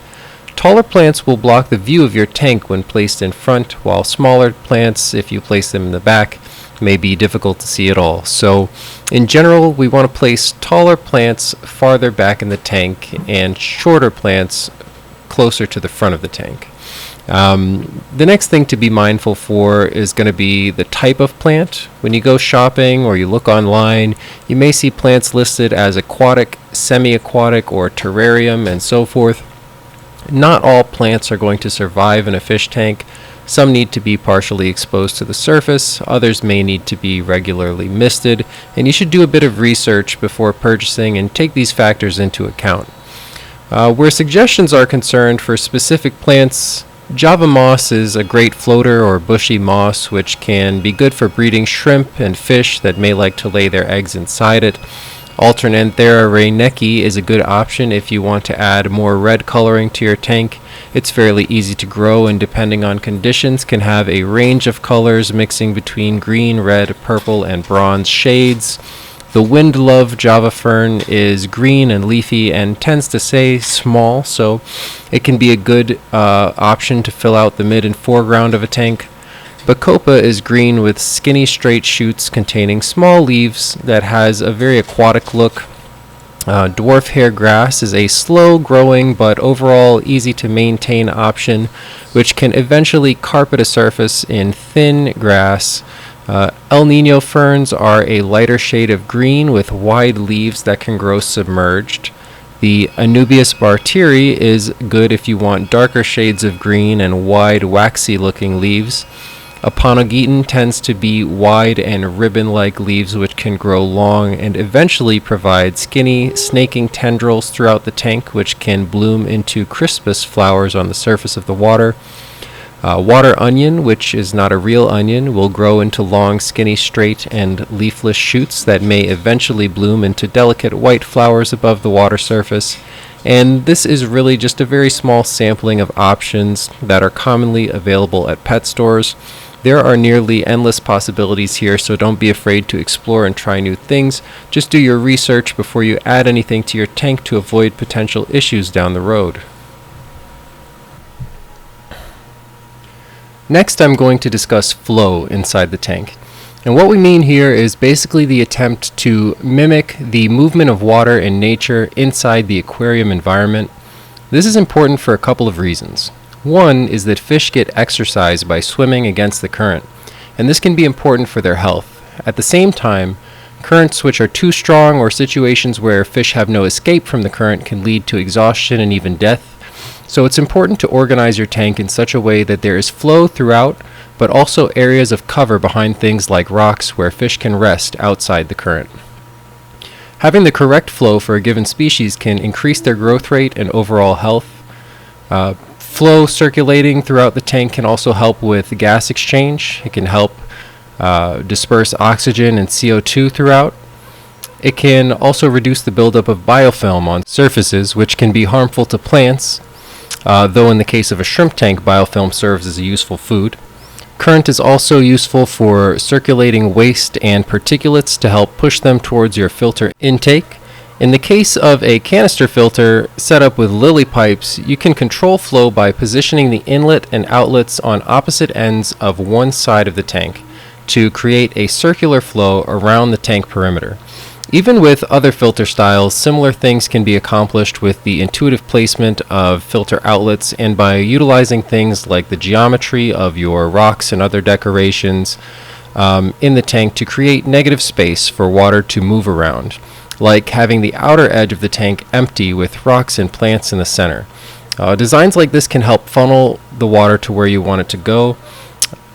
Taller plants will block the view of your tank when placed in front, while smaller plants, if you place them in the back, may be difficult to see at all. So in general, we want to place taller plants farther back in the tank and shorter plants closer to the front of the tank. The next thing to be mindful for is going to be the type of plant. When you go shopping or you look online, you may see plants listed as aquatic, semi-aquatic, or terrarium, and so forth. Not all plants are going to survive in a fish tank. Some need to be partially exposed to the surface, others may need to be regularly misted, and you should do a bit of research before purchasing and take these factors into account. Where suggestions are concerned for specific plants, Java moss is a great floater or bushy moss which can be good for breeding shrimp and fish that may like to lay their eggs inside it. Alternanthera rainecki is a good option if you want to add more red coloring to your tank. It's fairly easy to grow and depending on conditions can have a range of colors mixing between green, red, purple, and bronze shades. The windlove Java fern is green and leafy and tends to stay small, so it can be a good option to fill out the mid and foreground of a tank. Bacopa is green with skinny straight shoots containing small leaves that has a very aquatic look. Dwarf hair grass is a slow growing but overall easy to maintain option which can eventually carpet a surface in thin grass. El Nino ferns are a lighter shade of green with wide leaves that can grow submerged. The Anubias barteri is good if you want darker shades of green and wide waxy looking leaves. Aponogeton tends to be wide and ribbon-like leaves which can grow long and eventually provide skinny, snaking tendrils throughout the tank which can bloom into crispus flowers on the surface of the water. Water onion, which is not a real onion, will grow into long, skinny, straight, and leafless shoots that may eventually bloom into delicate white flowers above the water surface. And this is really just a very small sampling of options that are commonly available at pet stores. There are nearly endless possibilities here, so don't be afraid to explore and try new things. Just do your research before you add anything to your tank to avoid potential issues down the road. Next, I'm going to discuss flow inside the tank. And what we mean here is basically the attempt to mimic the movement of water in nature inside the aquarium environment. This is important for a couple of reasons. One is that fish get exercise by swimming against the current, and this can be important for their health. At the same time, currents which are too strong or situations where fish have no escape from the current can lead to exhaustion and even death. So it's important to organize your tank in such a way that there is flow throughout, but also areas of cover behind things like rocks where fish can rest outside the current. Having the correct flow for a given species can increase their growth rate and overall health. Flow circulating throughout the tank can also help with gas exchange. It can help disperse oxygen and CO2 throughout. It can also reduce the buildup of biofilm on surfaces, which can be harmful to plants, though in the case of a shrimp tank, biofilm serves as a useful food. Current is also useful for circulating waste and particulates to help push them towards your filter intake. In the case of a canister filter set up with lily pipes, you can control flow by positioning the inlet and outlets on opposite ends of one side of the tank to create a circular flow around the tank perimeter. Even with other filter styles, similar things can be accomplished with the intuitive placement of filter outlets and by utilizing things like the geometry of your rocks and other decorations in the tank to create negative space for water to move around, like having the outer edge of the tank empty with rocks and plants in the center. Designs like this can help funnel the water to where you want it to go.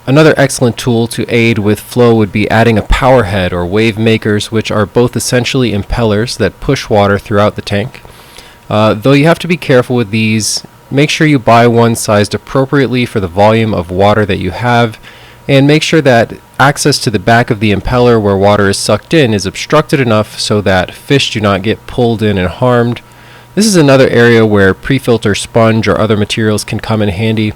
Another excellent tool to aid with flow would be adding a power head or wave makers, which are both essentially impellers that push water throughout the tank. Though you have to be careful with these, make sure you buy one sized appropriately for the volume of water that you have, and make sure that access to the back of the impeller where water is sucked in is obstructed enough so that fish do not get pulled in and harmed. This is another area where pre-filter sponge or other materials can come in handy.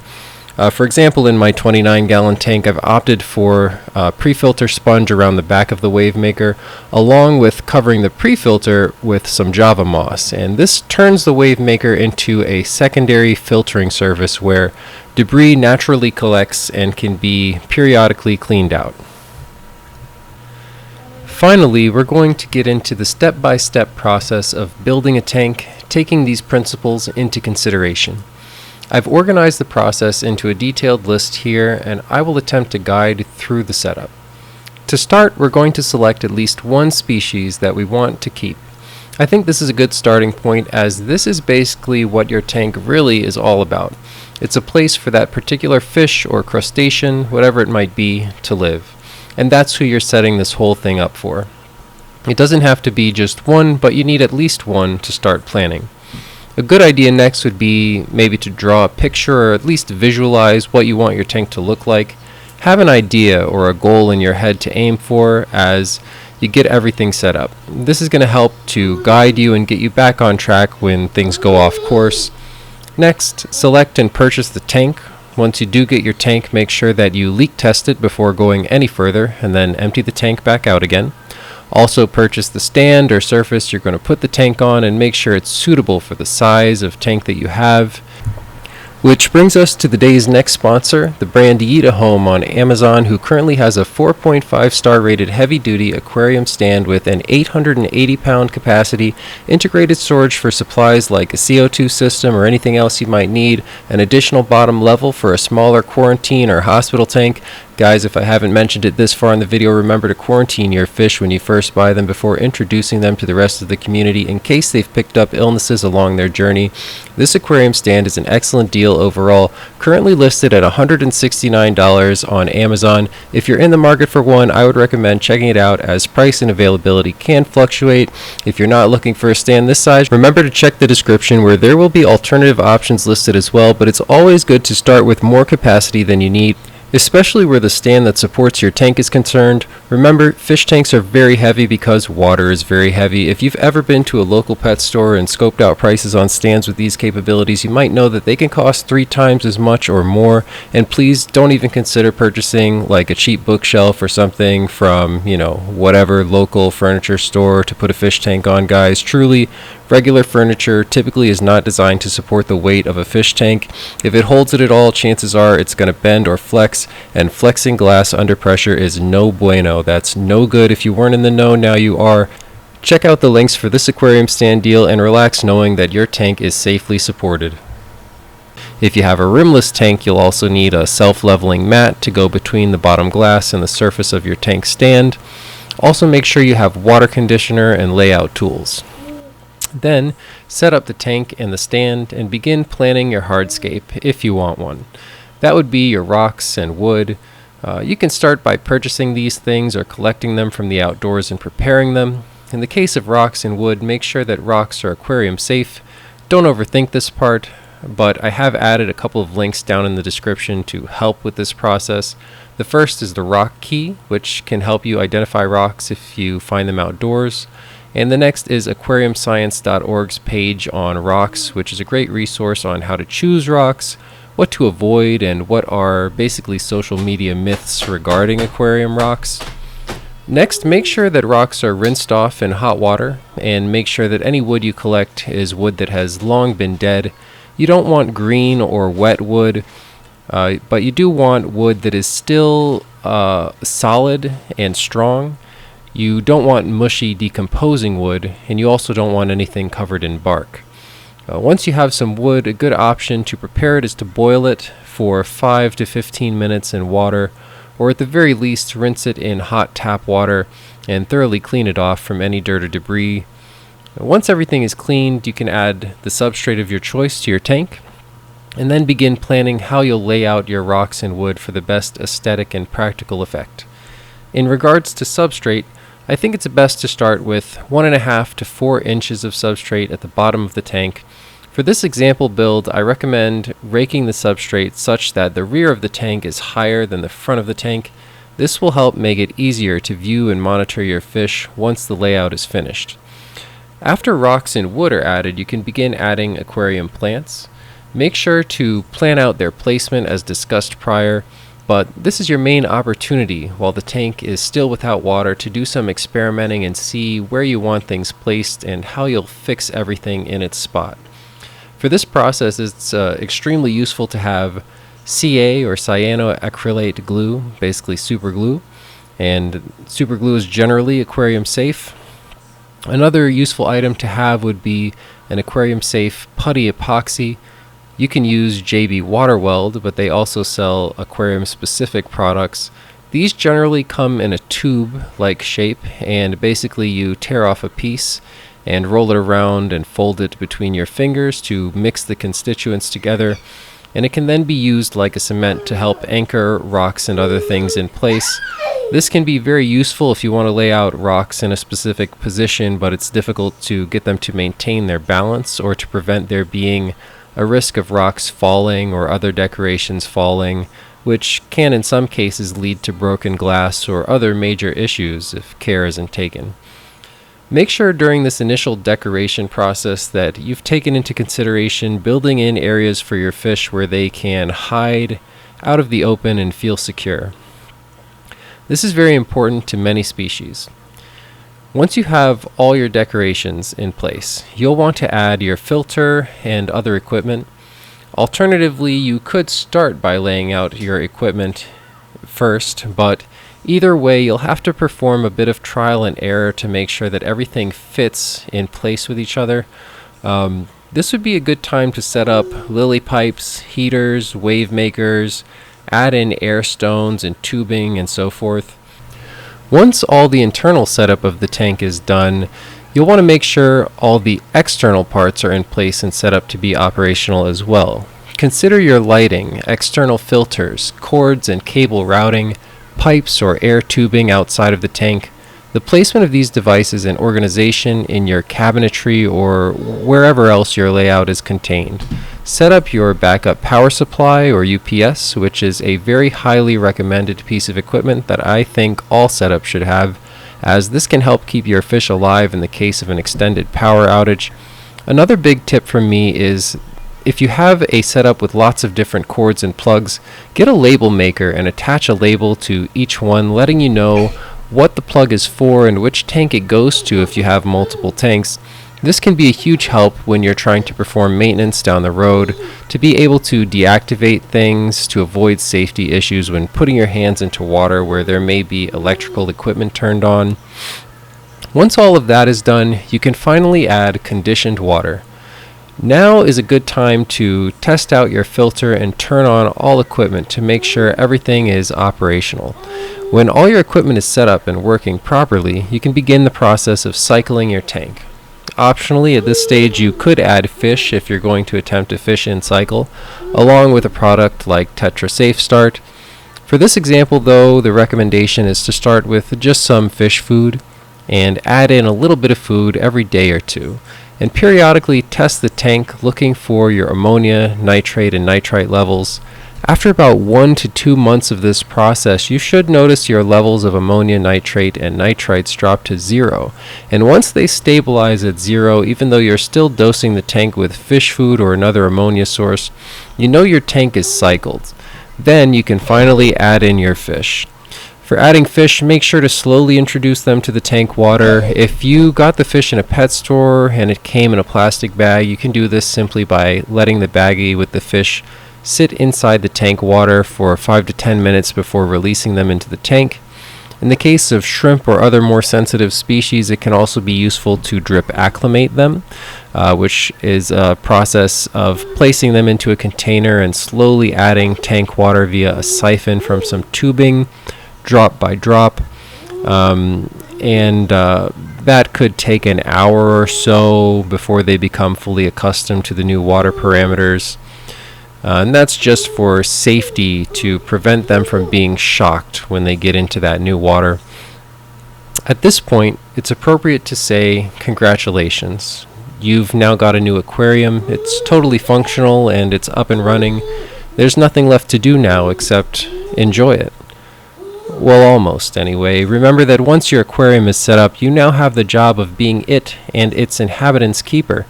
For example, in my 29-gallon tank, I've opted for pre-filter sponge around the back of the wave maker, along with covering the pre-filter with some Java moss. And this turns the wave maker into a secondary filtering service where debris naturally collects and can be periodically cleaned out. Finally, we're going to get into the step-by-step process of building a tank, taking these principles into consideration. I've organized the process into a detailed list here, and I will attempt to guide through the setup. To start, we're going to select at least one species that we want to keep. I think this is a good starting point, as this is basically what your tank really is all about. It's a place for that particular fish or crustacean, whatever it might be, to live. And that's who you're setting this whole thing up for. It doesn't have to be just one, but you need at least one to start planning. A good idea next would be maybe to draw a picture or at least visualize what you want your tank to look like. Have an idea or a goal in your head to aim for as you get everything set up. This is going to help to guide you and get you back on track when things go off course. Next, select and purchase the tank. Once you do get your tank, make sure that you leak test it before going any further, and then empty the tank back out again. Also purchase the stand or surface you're going to put the tank on and make sure it's suitable for the size of tank that you have. Which brings us to the day's next sponsor, the brand YITAHOME on Amazon, who currently has a 4.5 star rated heavy-duty aquarium stand with an 880-pound capacity, integrated storage for supplies like a CO2 system or anything else you might need, an additional bottom level for a smaller quarantine or hospital tank, Guys, if I haven't mentioned it this far in the video, remember to quarantine your fish when you first buy them before introducing them to the rest of the community in case they've picked up illnesses along their journey. This aquarium stand is an excellent deal overall, currently listed at $169 on Amazon. If you're in the market for one, I would recommend checking it out as price and availability can fluctuate. If you're not looking for a stand this size, remember to check the description where there will be alternative options listed as well, but it's always good to start with more capacity than you need, especially where the stand that supports your tank is concerned. Remember, fish tanks are very heavy because water is very heavy. If you've ever been to a local pet store and scoped out prices on stands with these capabilities, you might know that they can cost 3 times as much or more. And please don't even consider purchasing like a cheap bookshelf or something from, whatever local furniture store to put a fish tank on, guys. Truly, regular furniture typically is not designed to support the weight of a fish tank. If it holds it at all, chances are it's going to bend or flex, and flexing glass under pressure is no bueno. That's no good. If you weren't in the know, now you are. Check out the links for this aquarium stand deal and relax knowing that your tank is safely supported. If you have a rimless tank, you'll also need a self-leveling mat to go between the bottom glass and the surface of your tank stand. Also make sure you have water conditioner and layout tools. Then, set up the tank and the stand and begin planning your hardscape if you want one. That would be your rocks and wood. You can start by purchasing these things or collecting them from the outdoors and preparing them. In the case of rocks and wood, make sure that rocks are aquarium safe. Don't overthink this part, but I have added a couple of links down in the description to help with this process. The first is the rock key, which can help you identify rocks if you find them outdoors. And the next is aquariumscience.org's page on rocks, which is a great resource on how to choose rocks, what to avoid, and what are basically social media myths regarding aquarium rocks. Next, make sure that rocks are rinsed off in hot water, and make sure that any wood you collect is wood that has long been dead. You don't want green or wet wood, but you do want wood that is still solid and strong. You don't want mushy, decomposing wood, and you also don't want anything covered in bark. Once you have some wood, a good option to prepare it is to boil it for 5 to 15 minutes in water, or at the very least rinse it in hot tap water and thoroughly clean it off from any dirt or debris. Once everything is cleaned, you can add the substrate of your choice to your tank, and then begin planning how you'll lay out your rocks and wood for the best aesthetic and practical effect. In regards to substrate, I think it's best to start with 1.5 to 4 inches of substrate at the bottom of the tank. For this example build, I recommend raking the substrate such that the rear of the tank is higher than the front of the tank. This will help make it easier to view and monitor your fish once the layout is finished. After rocks and wood are added, you can begin adding aquarium plants. Make sure to plan out their placement as discussed prior, but this is your main opportunity while the tank is still without water to do some experimenting and see where you want things placed and how you'll fix everything in its spot. For this process, it's extremely useful to have CA or cyanoacrylate glue, basically super glue, and super glue is generally aquarium safe. Another useful item to have would be an aquarium safe putty epoxy. You can use JB Water Weld, but they also sell aquarium specific products. These generally come in a tube-like shape, and basically you tear off a piece and roll it around and fold it between your fingers to mix the constituents together, and it can then be used like a cement to help anchor rocks and other things in place. This can be very useful if you want to lay out rocks in a specific position, but it's difficult to get them to maintain their balance or to prevent there being a risk of rocks falling or other decorations falling, which can in some cases lead to broken glass or other major issues if care isn't taken. Make sure during this initial decoration process that you've taken into consideration building in areas for your fish where they can hide out of the open and feel secure. This is very important to many species. Once you have all your decorations in place, you'll want to add your filter and other equipment. Alternatively, you could start by laying out your equipment first, but either way, you'll have to perform a bit of trial and error to make sure that everything fits in place with each other. This would be a good time to set up lily pipes, heaters, wave makers, add in air stones and tubing and so forth. Once all the internal setup of the tank is done, you'll want to make sure all the external parts are in place and set up to be operational as well. Consider your lighting, external filters, cords and cable routing, pipes or air tubing outside of the tank. The placement of these devices and organization in your cabinetry or wherever else your layout is contained. Set up your backup power supply or UPS, which is a very highly recommended piece of equipment that I think all setups should have, as this can help keep your fish alive in the case of an extended power outage. Another big tip from me is if you have a setup with lots of different cords and plugs, get a label maker and attach a label to each one letting you know what the plug is for and which tank it goes to if you have multiple tanks. This can be a huge help when you're trying to perform maintenance down the road, to be able to deactivate things, to avoid safety issues when putting your hands into water where there may be electrical equipment turned on. Once all of that is done, you can finally add conditioned water. Now is a good time to test out your filter and turn on all equipment to make sure everything is operational. When all your equipment is set up and working properly, you can begin the process of cycling your tank. Optionally, at this stage, you could add fish if you're going to attempt a fish in cycle, along with a product like Tetra Safe Start. For this example, though, the recommendation is to start with just some fish food and add in a little bit of food every day or two, and periodically test the tank looking for your ammonia, nitrate, and nitrite levels. After about 1 to 2 months of this process, you should notice your levels of ammonia, nitrate, and nitrites drop to 0. And once they stabilize at 0, even though you're still dosing the tank with fish food or another ammonia source, you know your tank is cycled. Then you can finally add in your fish. For adding fish, make sure to slowly introduce them to the tank water. If you got the fish in a pet store and it came in a plastic bag, you can do this simply by letting the baggie with the fish sit inside the tank water for 5 to 10 minutes before releasing them into the tank. In the case of shrimp or other more sensitive species, it can also be useful to drip acclimate them, which is a process of placing them into a container and slowly adding tank water via a siphon from some tubing, drop by drop. That could take an hour or so before they become fully accustomed to the new water parameters. And that's just for safety, to prevent them from being shocked when they get into that new water. At this point, it's appropriate to say congratulations. You've now got a new aquarium. It's totally functional and it's up and running. There's nothing left to do now except enjoy it. Well, almost anyway. Remember that once your aquarium is set up, you now have the job of being it and its inhabitants' keeper.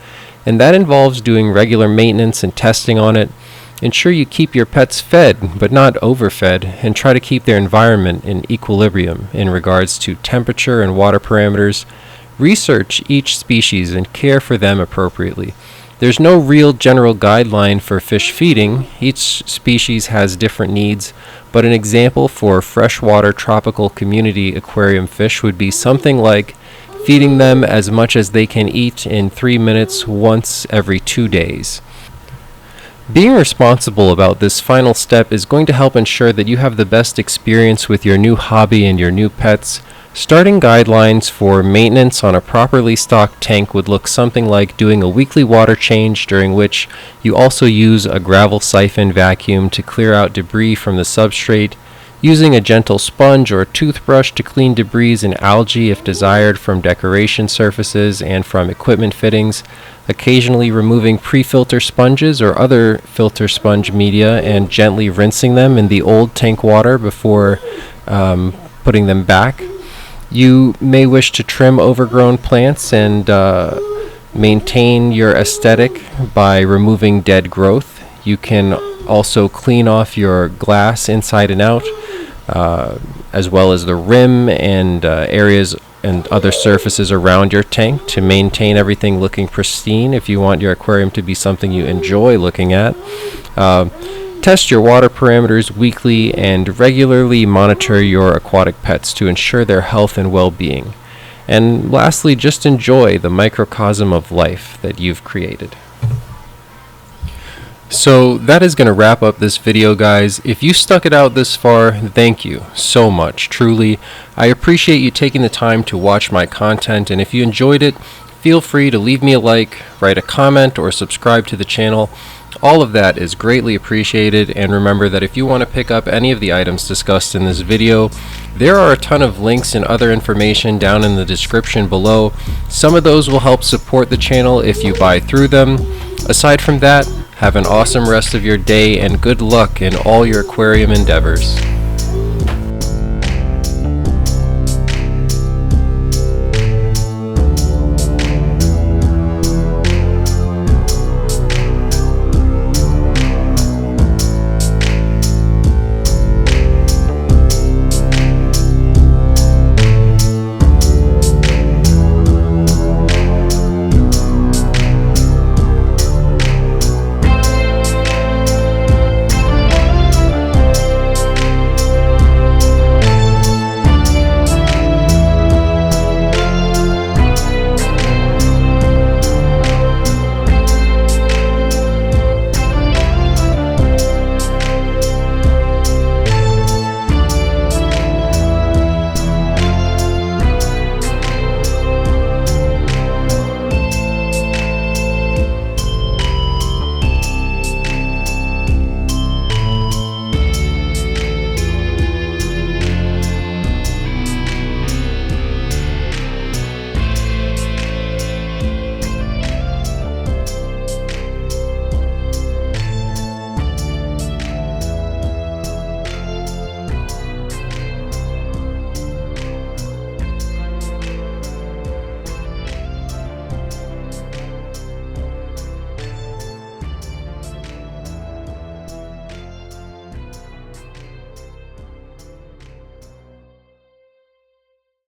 And that involves doing regular maintenance and testing on it. Ensure you keep your pets fed, but not overfed, and try to keep their environment in equilibrium in regards to temperature and water parameters. Research each species and care for them appropriately. There's no real general guideline for fish feeding. Each species has different needs, but an example for freshwater tropical community aquarium fish would be something like feeding them as much as they can eat in 3 minutes once every 2 days. Being responsible about this final step is going to help ensure that you have the best experience with your new hobby and your new pets. Starting guidelines for maintenance on a properly stocked tank would look something like doing a weekly water change, during which you also use a gravel siphon vacuum to clear out debris from the substrate, using a gentle sponge or toothbrush to clean debris and algae if desired from decoration surfaces and from equipment fittings, occasionally removing pre-filter sponges or other filter sponge media and gently rinsing them in the old tank water before putting them back. You may wish to trim overgrown plants and maintain your aesthetic by removing dead growth. You can also clean off your glass inside and out, as well as the rim and areas and other surfaces around your tank to maintain everything looking pristine if you want your aquarium to be something you enjoy looking at. Test your water parameters weekly and regularly monitor your aquatic pets to ensure their health and well-being. And lastly, just enjoy the microcosm of life that you've created. So that is going to wrap up this video, guys. If you stuck it out this far, thank you so much. Truly, I appreciate you taking the time to watch my content, and if you enjoyed it, feel free to leave me a like, write a comment, or subscribe to the channel. All of that is greatly appreciated, and remember that if you want to pick up any of the items discussed in this video, there are a ton of links and other information down in the description below. Some of those will help support the channel if you buy through them. Aside from that, have an awesome rest of your day and good luck in all your aquarium endeavors.